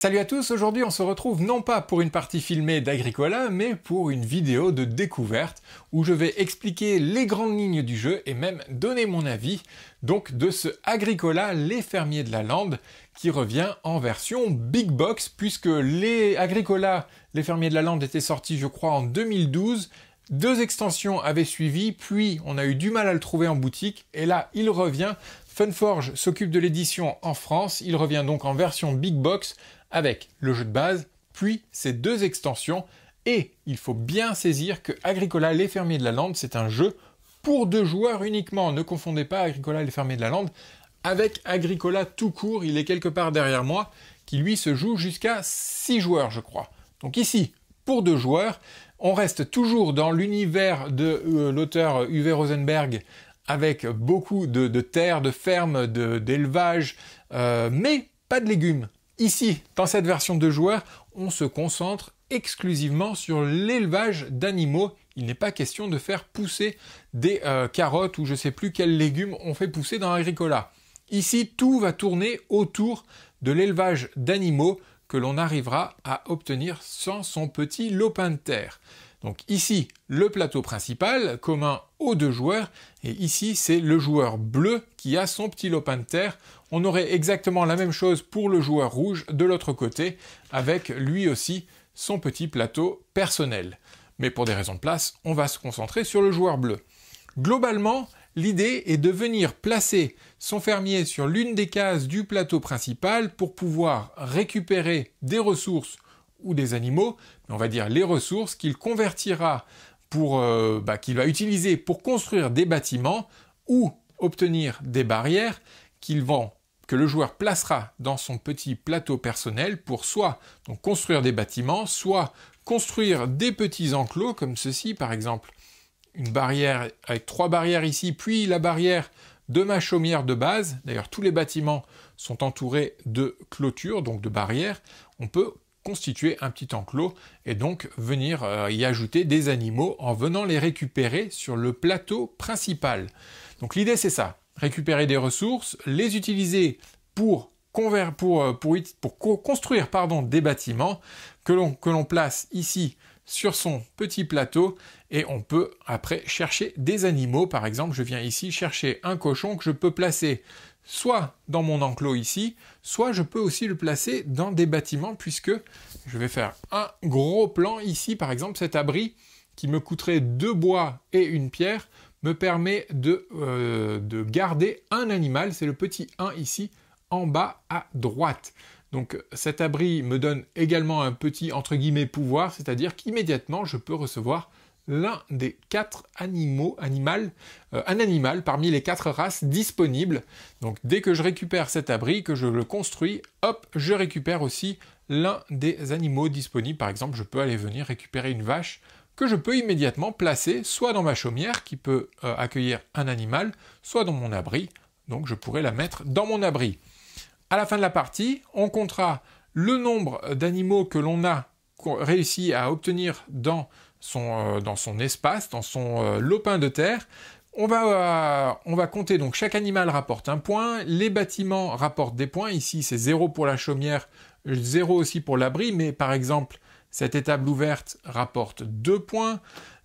Salut à tous, aujourd'hui on se retrouve non pas pour une partie filmée d'Agricola, mais pour une vidéo de découverte où je vais expliquer les grandes lignes du jeu et même donner mon avis donc de ce Agricola les fermiers de la lande qui revient en version Big Box puisque les Agricola les fermiers de la lande étaient sortis je crois en 2012. Deux extensions avaient suivi, puis on a eu du mal à le trouver en boutique, et là il revient. Funforge s'occupe de l'édition en France, il revient donc en version Big Box avec le jeu de base, puis ces deux extensions, et il faut bien saisir que Agricola les fermiers de la lande, c'est un jeu pour 2 joueurs uniquement. Ne confondez pas Agricola les fermiers de la lande avec Agricola tout court, il est quelque part derrière moi, qui lui se joue jusqu'à 6 joueurs je crois. Donc ici, pour 2 joueurs, on reste toujours dans l'univers de l'auteur Uwe Rosenberg avec beaucoup de terres, de fermes, d'élevage, mais pas de légumes. Ici, dans cette version de joueurs, on se concentre exclusivement sur l'élevage d'animaux. Il n'est pas question de faire pousser des carottes ou je ne sais plus quels légumes on fait pousser dans Agricola. Ici, tout va tourner autour de l'élevage d'animaux que l'on arrivera à obtenir sans son petit lopin de terre. Donc ici, le plateau principal, commun aux 2 joueurs, et ici, c'est le joueur bleu qui a son petit lopin de terre. On aurait exactement la même chose pour le joueur rouge de l'autre côté, avec lui aussi son petit plateau personnel. Mais pour des raisons de place, on va se concentrer sur le joueur bleu. Globalement, l'idée est de venir placer son fermier sur l'une des cases du plateau principal pour pouvoir récupérer des ressources ou des animaux, mais on va dire les ressources qu'il convertira qu'il va utiliser pour construire des bâtiments ou obtenir des barrières que le joueur placera dans son petit plateau personnel pour soit donc construire des bâtiments, soit construire des petits enclos comme ceci par exemple. Une barrière avec 3 barrières ici, puis la barrière de ma chaumière de base. D'ailleurs, tous les bâtiments sont entourés de clôtures, donc de barrières. On peut constituer un petit enclos et donc venir y ajouter des animaux en venant les récupérer sur le plateau principal. Donc l'idée c'est ça, récupérer des ressources, les utiliser pour construire des bâtiments que l'on place ici sur son petit plateau et on peut après chercher des animaux. Par exemple, je viens ici chercher un cochon que je peux placer soit dans mon enclos ici, soit je peux aussi le placer dans des bâtiments puisque je vais faire un gros plan ici. Par exemple, cet abri qui me coûterait 2 bois et une pierre me permet de garder un animal. C'est le petit 1 ici en bas à droite. Donc cet abri me donne également un petit entre guillemets pouvoir, c'est-à-dire qu'immédiatement je peux recevoir l'un des 4 un animal parmi les 4 races disponibles. Donc dès que je récupère cet abri, que je le construis, hop, je récupère aussi l'un des animaux disponibles. Par exemple, je peux aller venir récupérer une vache que je peux immédiatement placer soit dans ma chaumière qui peut accueillir un animal, soit dans mon abri. Donc je pourrais la mettre dans mon abri. À la fin de la partie, on comptera le nombre d'animaux que l'on a réussi à obtenir dans son espace, dans son lopin de terre. On va compter, donc chaque animal rapporte 1 point, les bâtiments rapportent des points, ici c'est 0 pour la chaumière, 0 aussi pour l'abri, mais par exemple cette étable ouverte rapporte 2 points.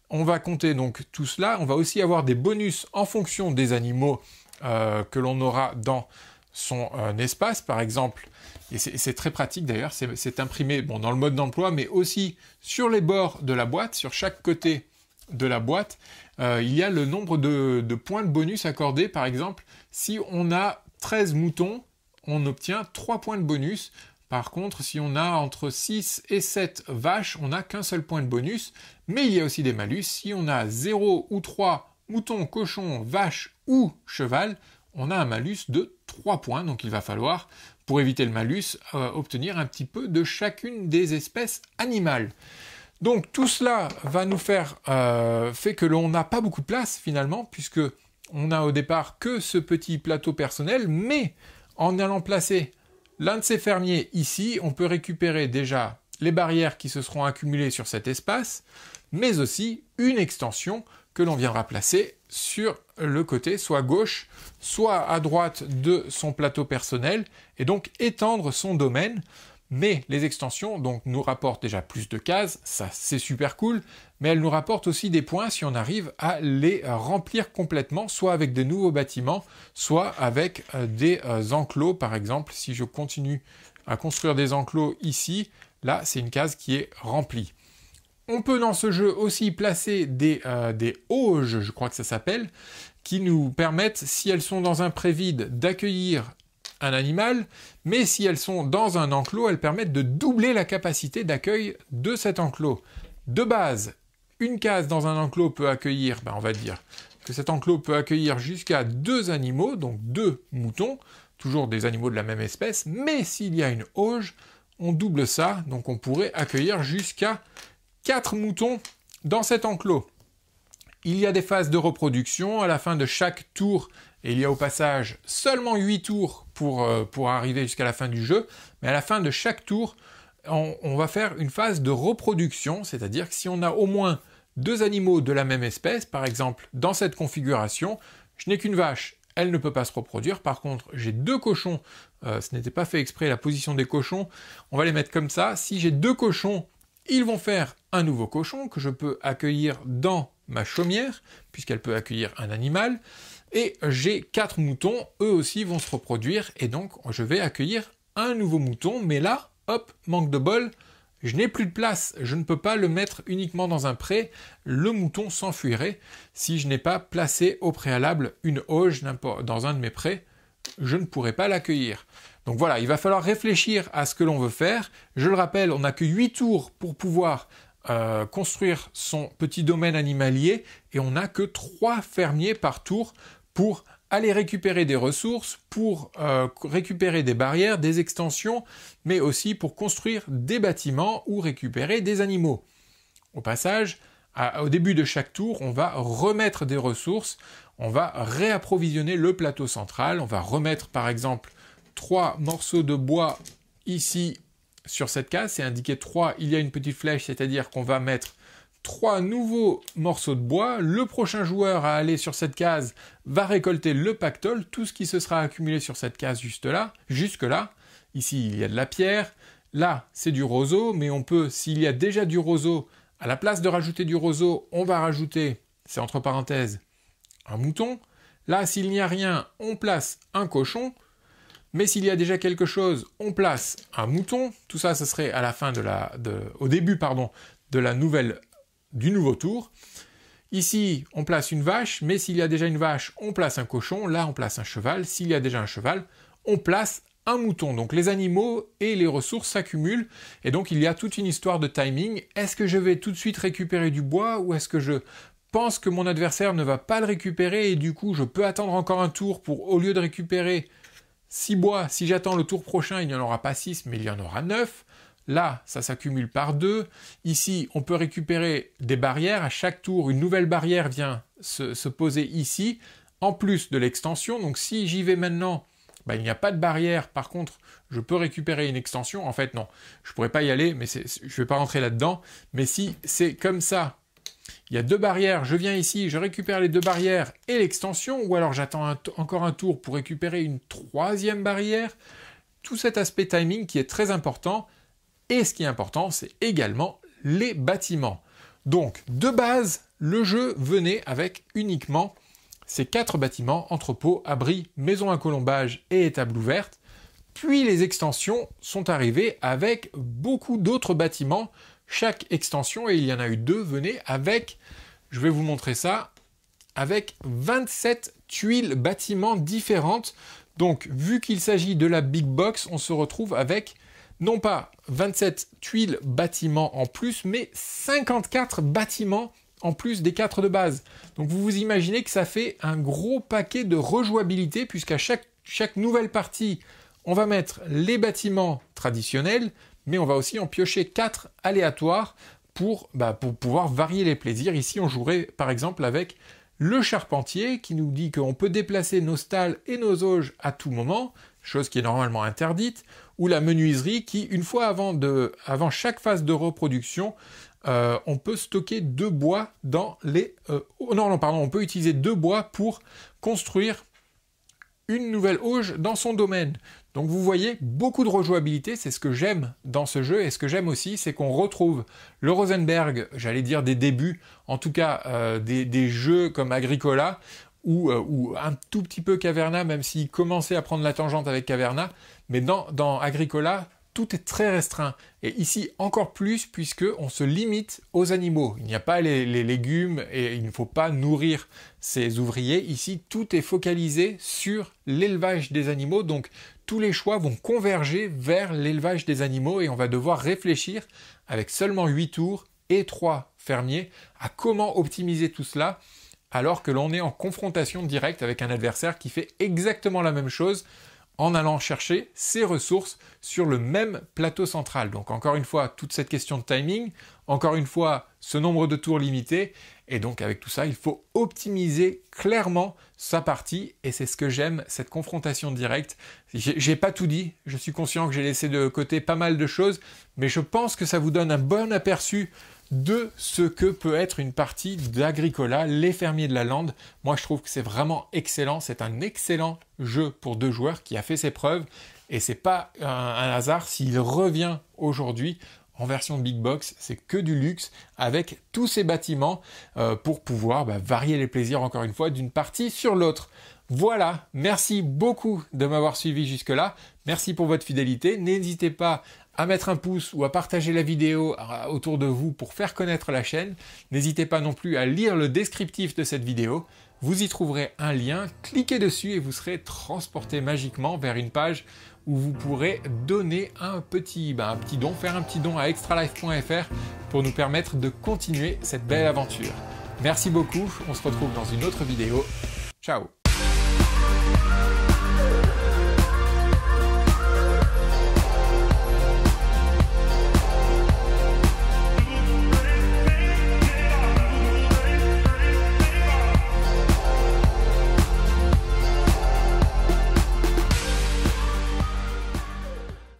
On va compter donc tout cela, on va aussi avoir des bonus en fonction des animaux que l'on aura dans son espace, par exemple, et c'est très pratique d'ailleurs, c'est imprimé dans le mode d'emploi, mais aussi sur les bords de la boîte, sur chaque côté de la boîte, il y a le nombre de points de bonus accordés. Par exemple, si on a 13 moutons, on obtient 3 points de bonus. Par contre, si on a entre 6 et 7 vaches, on n'a qu'un seul point de bonus, mais il y a aussi des malus. Si on a 0 ou 3 moutons, cochons, vaches ou cheval, on a un malus de 3 points, donc il va falloir, pour éviter le malus, obtenir un petit peu de chacune des espèces animales. Donc tout cela va nous fait que l'on n'a pas beaucoup de place finalement, puisque on a au départ que ce petit plateau personnel, mais en allant placer l'un de ces fermiers ici, on peut récupérer déjà les barrières qui se seront accumulées sur cet espace, mais aussi une extension que l'on viendra placer sur le côté, soit gauche, soit à droite de son plateau personnel, et donc étendre son domaine. Mais les extensions donc, nous rapportent déjà plus de cases, ça c'est super cool, mais elles nous rapportent aussi des points si on arrive à les remplir complètement, soit avec des nouveaux bâtiments, soit avec des enclos par exemple. Si je continue à construire des enclos ici, là c'est une case qui est remplie. On peut dans ce jeu aussi placer des auges, je crois que ça s'appelle, qui nous permettent, si elles sont dans un pré-vide, d'accueillir un animal, mais si elles sont dans un enclos, elles permettent de doubler la capacité d'accueil de cet enclos. De base, une case dans un enclos peut accueillir, on va dire que cet enclos peut accueillir jusqu'à 2 animaux, donc 2 moutons, toujours des animaux de la même espèce, mais s'il y a une auge, on double ça, donc on pourrait accueillir jusqu'à 4 moutons dans cet enclos. Il y a des phases de reproduction à la fin de chaque tour, et il y a au passage seulement 8 tours pour arriver jusqu'à la fin du jeu, mais à la fin de chaque tour, on va faire une phase de reproduction, c'est-à-dire que si on a au moins 2 animaux de la même espèce, par exemple dans cette configuration, je n'ai qu'une vache, elle ne peut pas se reproduire, par contre j'ai 2 cochons, ce n'était pas fait exprès la position des cochons, on va les mettre comme ça, si j'ai 2 cochons, ils vont faire un nouveau cochon que je peux accueillir dans ma chaumière, puisqu'elle peut accueillir un animal, et j'ai 4 moutons, eux aussi vont se reproduire, et donc je vais accueillir un nouveau mouton, mais là, hop, manque de bol, je n'ai plus de place, je ne peux pas le mettre uniquement dans un pré, le mouton s'enfuirait si je n'ai pas placé au préalable une auge dans un de mes prés, je ne pourrai pas l'accueillir. Donc voilà, il va falloir réfléchir à ce que l'on veut faire. Je le rappelle, on n'a que 8 tours pour pouvoir construire son petit domaine animalier et on n'a que 3 fermiers par tour pour aller récupérer des ressources, pour récupérer des barrières, des extensions, mais aussi pour construire des bâtiments ou récupérer des animaux. Au passage, au début de chaque tour, on va remettre des ressources, on va réapprovisionner le plateau central, on va remettre par exemple 3 morceaux de bois ici sur cette case, c'est indiqué 3, il y a une petite flèche, c'est-à-dire qu'on va mettre 3 nouveaux morceaux de bois. Le prochain joueur à aller sur cette case va récolter le pactole, tout ce qui se sera accumulé sur cette case jusque-là. Ici, il y a de la pierre. Là, c'est du roseau, mais on peut, s'il y a déjà du roseau, à la place de rajouter du roseau, on va rajouter, c'est entre parenthèses, un mouton. Là, s'il n'y a rien, on place un cochon. Mais s'il y a déjà quelque chose, on place un mouton. Tout ça, ce serait à la fin au début du nouveau tour. Ici, on place une vache, mais s'il y a déjà une vache, on place un cochon. Là, on place un cheval. S'il y a déjà un cheval, on place un mouton. Donc les animaux et les ressources s'accumulent. Et donc il y a toute une histoire de timing. Est-ce que je vais tout de suite récupérer du bois ou est-ce que je pense que mon adversaire ne va pas le récupérer et du coup, je peux attendre encore un tour pour, au lieu de récupérer 6 bois, si j'attends le tour prochain, il n'y en aura pas 6, mais il y en aura 9. Là, ça s'accumule par 2. Ici, on peut récupérer des barrières. À chaque tour, une nouvelle barrière vient se poser ici, en plus de l'extension. Donc si j'y vais maintenant, il n'y a pas de barrière. Par contre, je peux récupérer une extension. En fait, non, je ne pourrais pas y aller, mais je ne vais pas rentrer là-dedans. Mais si c'est comme ça, il y a 2 barrières, je viens ici, je récupère les 2 barrières et l'extension, ou alors j'attends encore un tour pour récupérer une 3e barrière. Tout cet aspect timing qui est très important. Et ce qui est important, c'est également les bâtiments. Donc, de base, le jeu venait avec uniquement ces 4 bâtiments, entrepôts, abris, maisons à colombage et étables ouvertes. Puis les extensions sont arrivées avec beaucoup d'autres bâtiments. Chaque extension, et il y en a eu 2, venait avec, je vais vous montrer ça, avec 27 tuiles bâtiments différentes. Donc, vu qu'il s'agit de la Big Box, on se retrouve avec non pas 27 tuiles bâtiments en plus, mais 54 bâtiments en plus des 4 de base. Donc vous vous imaginez que ça fait un gros paquet de rejouabilité, puisqu'à chaque nouvelle partie, on va mettre les bâtiments traditionnels, mais on va aussi en piocher 4 aléatoires pour pouvoir varier les plaisirs. Ici, on jouerait par exemple avec le charpentier qui nous dit qu'on peut déplacer nos stalles et nos auges à tout moment, chose qui est normalement interdite, ou la menuiserie qui, une fois avant chaque phase de reproduction, on peut stocker 2 bois dans les... on peut utiliser 2 bois pour construire une nouvelle auge dans son domaine. Donc vous voyez, beaucoup de rejouabilité, c'est ce que j'aime dans ce jeu, et ce que j'aime aussi, c'est qu'on retrouve le Rosenberg, j'allais dire des débuts, en tout cas des jeux comme Agricola, ou un tout petit peu Caverna, même s'il commençait à prendre la tangente avec Caverna, mais dans Agricola, tout est très restreint. Et ici, encore plus, puisqu'on se limite aux animaux. Il n'y a pas les légumes et il ne faut pas nourrir ses ouvriers. Ici, tout est focalisé sur l'élevage des animaux. Donc, tous les choix vont converger vers l'élevage des animaux et on va devoir réfléchir avec seulement 8 tours et 3 fermiers à comment optimiser tout cela alors que l'on est en confrontation directe avec un adversaire qui fait exactement la même chose en allant chercher ses ressources sur le même plateau central. Donc encore une fois, toute cette question de timing, encore une fois, ce nombre de tours limité, et donc avec tout ça, il faut optimiser clairement sa partie, et c'est ce que j'aime, cette confrontation directe. J'ai pas tout dit, je suis conscient que j'ai laissé de côté pas mal de choses, mais je pense que ça vous donne un bon aperçu de ce que peut être une partie d'Agricola, les fermiers de la lande. Moi, je trouve que c'est vraiment excellent. C'est un excellent jeu pour 2 joueurs qui a fait ses preuves. Et c'est pas un hasard s'il revient aujourd'hui en version Big Box. C'est que du luxe avec tous ces bâtiments pour pouvoir varier les plaisirs, encore une fois, d'une partie sur l'autre. Voilà, merci beaucoup de m'avoir suivi jusque-là. Merci pour votre fidélité. N'hésitez pas à mettre un pouce ou à partager la vidéo autour de vous pour faire connaître la chaîne. N'hésitez pas non plus à lire le descriptif de cette vidéo. Vous y trouverez un lien, cliquez dessus et vous serez transporté magiquement vers une page où vous pourrez donner un petit don, faire un petit don à extralife.fr pour nous permettre de continuer cette belle aventure. Merci beaucoup, on se retrouve dans une autre vidéo. Ciao!